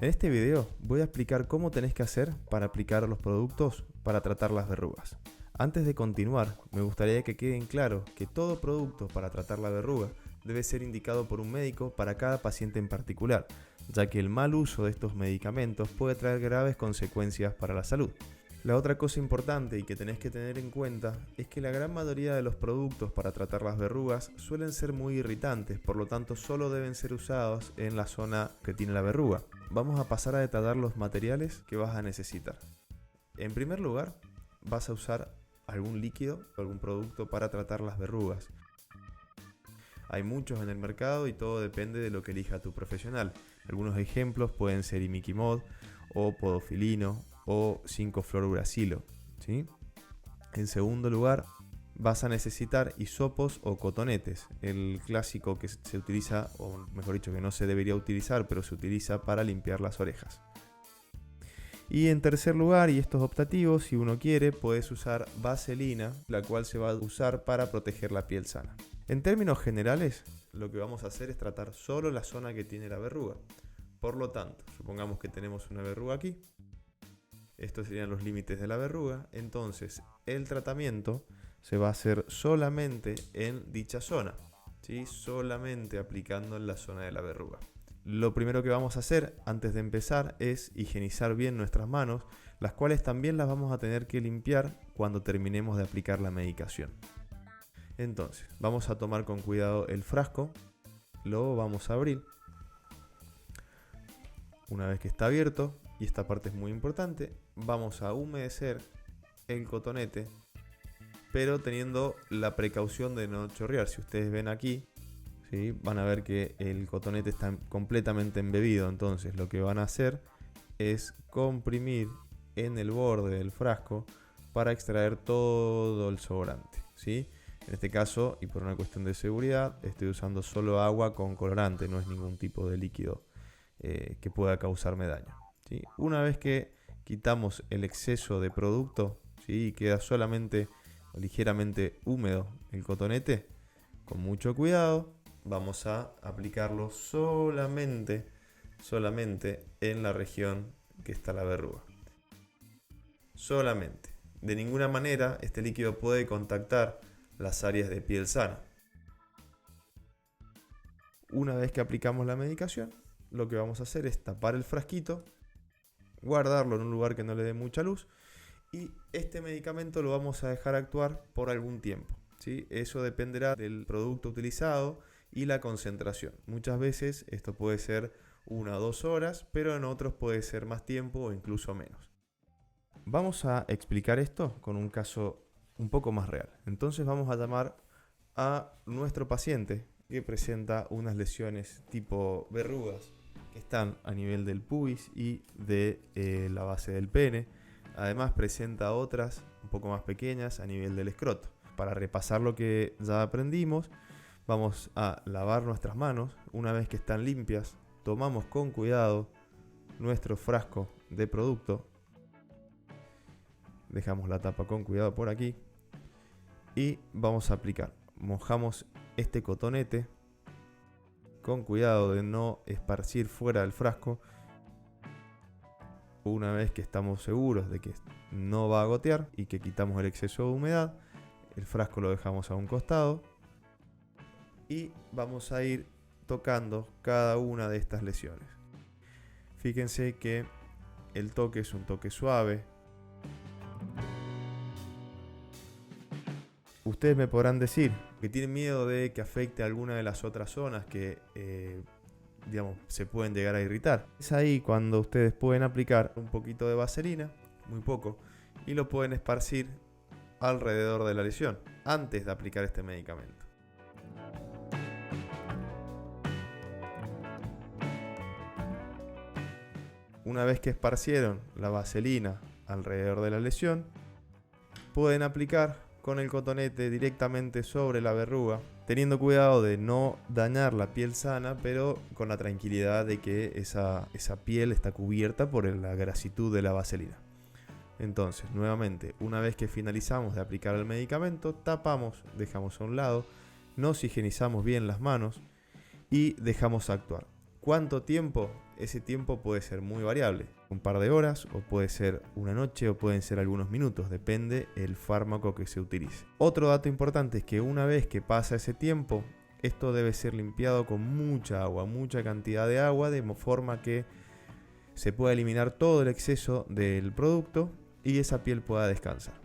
En este video voy a explicar cómo tenés que hacer para aplicar los productos para tratar las verrugas. Antes de continuar, me gustaría que queden claro que todo producto para tratar la verruga debe ser indicado por un médico para cada paciente en particular, ya que el mal uso de estos medicamentos puede traer graves consecuencias para la salud. La otra cosa importante y que tenés que tener en cuenta es que la gran mayoría de los productos para tratar las verrugas suelen ser muy irritantes, por lo tanto solo deben ser usados en la zona que tiene la verruga. Vamos a pasar a detallar los materiales que vas a necesitar. En primer lugar, vas a usar algún líquido o algún producto para tratar las verrugas. Hay muchos en el mercado y todo depende de lo que elija tu profesional. Algunos ejemplos pueden ser Imiquimod o Podofilino o 5-fluorouracilo, ¿sí? En segundo lugar, vas a necesitar hisopos o cotonetes, el clásico que se utiliza, o mejor dicho que no se debería utilizar, pero se utiliza para limpiar las orejas. Y en tercer lugar, y esto es optativo, si uno quiere, puedes usar vaselina, la cual se va a usar para proteger la piel sana. En términos generales, lo que vamos a hacer es tratar solo la zona que tiene la verruga. Por lo tanto, supongamos que tenemos una verruga aquí. Estos serían los límites de la verruga. Entonces, el tratamiento se va a hacer solamente en dicha zona, ¿sí? Solamente aplicando en la zona de la verruga. Lo primero que vamos a hacer antes de empezar es higienizar bien nuestras manos, las cuales también las vamos a tener que limpiar cuando terminemos de aplicar la medicación. Entonces, vamos a tomar con cuidado el frasco, lo vamos a abrir. Una vez que está abierto, y esta parte es muy importante, vamos a humedecer el cotonete, pero teniendo la precaución de no chorrear. Si ustedes ven aquí, ¿sí?, van a ver que el cotonete está completamente embebido. Entonces lo que van a hacer es comprimir en el borde del frasco para extraer todo el sobrante, ¿sí? En este caso, y por una cuestión de seguridad, estoy usando solo agua con colorante, no es ningún tipo de líquido que pueda causarme daño, ¿sí? Una vez que quitamos el exceso de producto, ¿sí?, y queda solamente ligeramente húmedo el cotonete, con mucho cuidado vamos a aplicarlo solamente en la región que está la verruga. Solamente. De ninguna manera este líquido puede contactar las áreas de piel sana. Una vez que aplicamos la medicación, lo que vamos a hacer es tapar el frasquito, guardarlo en un lugar que no le dé mucha luz, y este medicamento lo vamos a dejar actuar por algún tiempo, ¿sí? Eso dependerá del producto utilizado y la concentración. Muchas veces esto puede ser 1 o 2 horas, pero en otros puede ser más tiempo o incluso menos. Vamos a explicar esto con un caso un poco más real. Entonces vamos a llamar a nuestro paciente que presenta unas lesiones tipo verrugas que están a nivel del pubis y de la base del pene. Además presenta otras un poco más pequeñas a nivel del escroto. Para repasar lo que ya aprendimos, vamos a lavar nuestras manos. Una vez que están limpias, tomamos con cuidado nuestro frasco de producto. Dejamos la tapa con cuidado por aquí. Y vamos a aplicar. Mojamos este cotonete con cuidado de no esparcir fuera del frasco. Una vez que estamos seguros de que no va a gotear y que quitamos el exceso de humedad, el frasco lo dejamos a un costado y vamos a ir tocando cada una de estas lesiones. Fíjense que el toque es un toque suave. Ustedes me podrán decir que tienen miedo de que afecte a alguna de las otras zonas que digamos, se pueden llegar a irritar. Es ahí cuando ustedes pueden aplicar un poquito de vaselina, muy poco, y lo pueden esparcir alrededor de la lesión antes de aplicar este medicamento. Una vez que esparcieron la vaselina alrededor de la lesión, pueden aplicar con el cotonete directamente sobre la verruga, teniendo cuidado de no dañar la piel sana, pero con la tranquilidad de que esa piel está cubierta por la grasitud de la vaselina. Entonces, nuevamente, una vez que finalizamos de aplicar el medicamento, tapamos, dejamos a un lado, nos higienizamos bien las manos y dejamos actuar. ¿Cuánto tiempo? ese tiempo puede ser muy variable, un par de horas o puede ser una noche o pueden ser algunos minutos, depende el fármaco que se utilice. Otro dato importante es que una vez que pasa ese tiempo, esto debe ser limpiado con mucha agua, mucha cantidad de agua, de forma que se pueda eliminar todo el exceso del producto y esa piel pueda descansar.